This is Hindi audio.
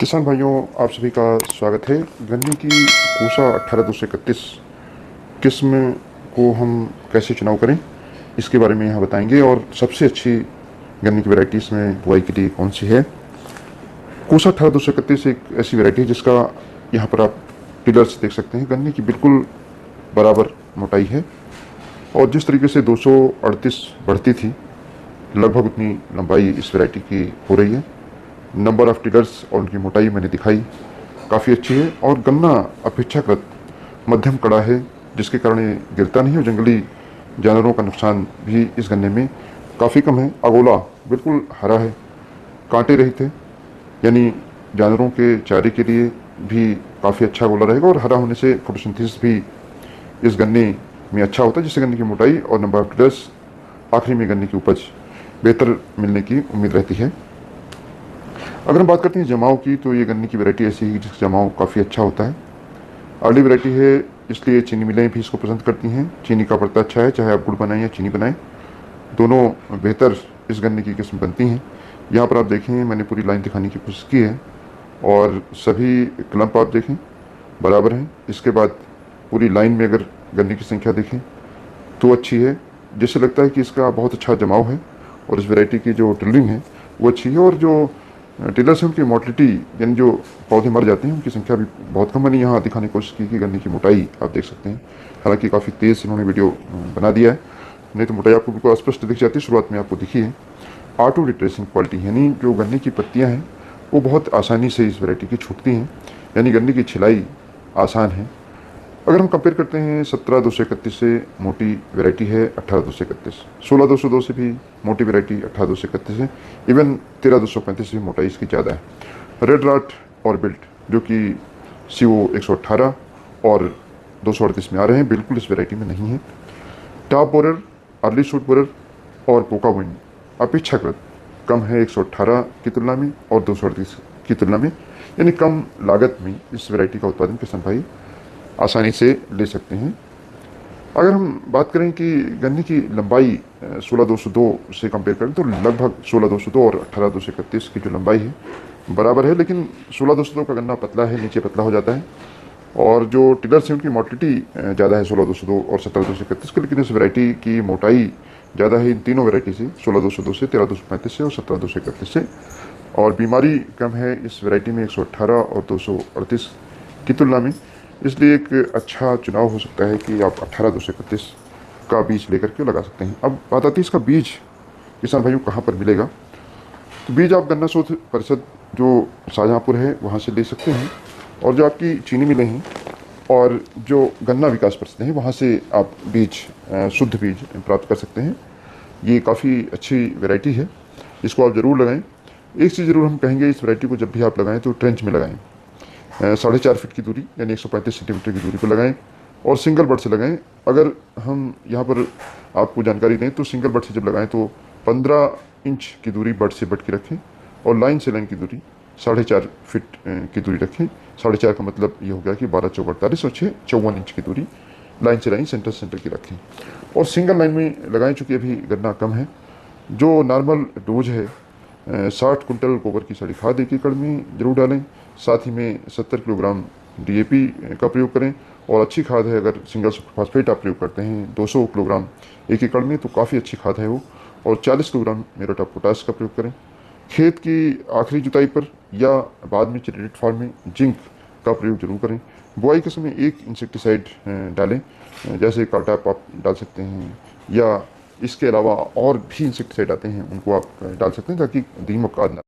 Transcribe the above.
किसान भाइयों, आप सभी का स्वागत है। गन्ने की पूसा 18-231 किस्म को हम कैसे चुनाव करें, इसके बारे में यहाँ बताएंगे। और सबसे अच्छी गन्ने की वैरायटी इसमें बुआई के लिए कौन सी है। पूसा 18-231 एक ऐसी वैरायटी है जिसका यहाँ पर आप टिलर्स देख सकते हैं। गन्ने की बिल्कुल बराबर मोटाई है और जिस तरीके से 238 बढ़ती थी, लगभग उतनी लंबाई इस वैरायटी की हो रही है। नंबर ऑफ टिलर्स और उनकी मोटाई मैंने दिखाई, काफ़ी अच्छी है। और गन्ना अपेक्षाकृत मध्यम कड़ा है, जिसके कारण ये गिरता नहीं और जंगली जानवरों का नुकसान भी इस गन्ने में काफ़ी कम है। अगोला बिल्कुल हरा है, कांटे रहित है, यानी जानवरों के चारे के लिए भी काफ़ी अच्छा अगोला रहेगा। और हरा होने से फोटोसिंथेसिस भी इस गन्ने में अच्छा होता है, जिससे गन्ने की मोटाई और नंबर ऑफ टिलर्स, आखिरी में गन्ने की उपज बेहतर मिलने की उम्मीद रहती है। अगर हम बात करते हैं जमाव की, तो ये गन्ने की वैरायटी ऐसी है जिसका जमाव काफ़ी अच्छा होता है। अर्ली वैरायटी है, इसलिए चीनी मिलें भी इसको पसंद करती हैं। चीनी का पड़ता अच्छा है, चाहे आप गुड़ बनाएं या चीनी बनाएं, दोनों बेहतर इस गन्ने की किस्म बनती हैं। यहाँ पर आप देखें, मैंने पूरी लाइन दिखाने की कोशिश की है और सभी क्लम्प आप देखें बराबर हैं। इसके बाद पूरी लाइन में अगर गन्ने की संख्या देखें तो अच्छी है, जिससे लगता है कि इसका बहुत अच्छा जमाव है और इस वैरायटी की जो टिलरिंग है वो अच्छी है। और जो टिलर से उनकी मोर्टिलिटी, यानी जो पौधे मर जाते हैं, उनकी संख्या भी बहुत कम। मैंने यहाँ दिखाने की कोशिश की कि गन्ने की मोटाई आप देख सकते हैं, हालांकि काफ़ी तेज़ इन्होंने वीडियो बना दिया है, नहीं तो मोटाई आपको बिल्कुल स्पष्ट दिख जाती है। शुरुआत में आपको दिखी है। ऑटो रिट्रेसिंग क्वालिटी, यानी जो गन्ने की पत्तियाँ हैं वो बहुत आसानी से इस वैरायटी की छूटती हैं, यानी गन्ने की छिलाई आसान है। अगर हम कंपेयर करते हैं 17-231 से, मोटी वैरायटी है 18-231। 16-202 से भी मोटी वैरायटी 18-231 है। इवन 13-235 से मोटाई इसकी ज़्यादा है। रेड राट और बिल्ट, जो कि CO 118 और 238 में आ रहे हैं, बिल्कुल इस वैरायटी में नहीं है। Top borer, early shoot borer और पोका विंड अपेक्षाकृत कम है 118 की तुलना में और 238 की तुलना में, यानी कम लागत में इस वैरायटी का उत्पादन किसान भाई आसानी से ले सकते हैं। अगर हम बात करें कि गन्ने की लंबाई 16-202 से कंपेयर करें, तो लगभग 16-202 और 18-231 की जो लंबाई है बराबर है, लेकिन 16-202 का गन्ना पतला है, नीचे पतला हो जाता है। और जो टिलर्स हैं उनकी मोटिलिटी ज़्यादा है 16-202 और 17-231 की, लेकिन इस वैरायटी की मोटाई ज़्यादा है इन तीनों वैरायटी से, 16-202 से, 13-235 से और 17-231 से। और बीमारी कम है इस वैरायटी में 118 और 238 की तुलना में, इसलिए एक अच्छा चुनाव हो सकता है कि आप 18-231 का बीज लेकर के लगा सकते हैं। अब बात आती है इसका बीज किसान भाइयों कहाँ पर मिलेगा। तो बीज आप गन्ना शोध परिषद जो शाहजहाँपुर है वहाँ से ले सकते हैं, और जो आपकी चीनी मिलें हैं और जो गन्ना विकास परिषद हैं वहाँ से आप बीज, शुद्ध बीज प्राप्त कर सकते हैं। ये काफ़ी अच्छी वैरायटी है, इसको आप ज़रूर लगाएं। एक चीज़ ज़रूर हम कहेंगे, इस वैरायटी को जब भी आप लगाएं तो ट्रेंच में लगाएं। 4.5 फीट की दूरी, यानी 135 सेंटीमीटर की दूरी पर लगाएं और सिंगल बड से लगाएं। अगर हम यहाँ पर आपको जानकारी दें तो सिंगल बड से जब लगाएं तो 15 इंच की दूरी बड से बड की रखें और लाइन से लाइन की दूरी 4.5 फीट की दूरी रखें। 4.5 का मतलब ये हो गया कि 12-4-48 और 6 54 इंच की दूरी लाइन से लाइन, सेंटर सेंटर की रखें और सिंगल लाइन में लगाएं। चूँकि अभी गन्ना कम है, जो नॉर्मल डोज है 60 कुंटल गोबर की सड़ी खाद 1 एकड़ में जरूर डालें। साथ ही में 70 किलोग्राम DAP का प्रयोग करें। और अच्छी खाद है, अगर सिंगल सुपर फास्फेट आप प्रयोग करते हैं 200 किलोग्राम 1 एकड़ में, तो काफ़ी अच्छी खाद है वो। और 40 किलोग्राम म्यूरेट ऑफ पोटाश का प्रयोग करें। खेत की आखिरी जुताई पर या बाद में चिरेटेड फॉर्म में जिंक का प्रयोग जरूर करें। बुआई के समय एक इंसेक्टिसाइड डालें, जैसे कार्टाप आप डाल सकते हैं, या इसके अलावा और भी इंसेक्टिसाइड आते हैं उनको आप डाल सकते हैं, ताकि दीमक आदि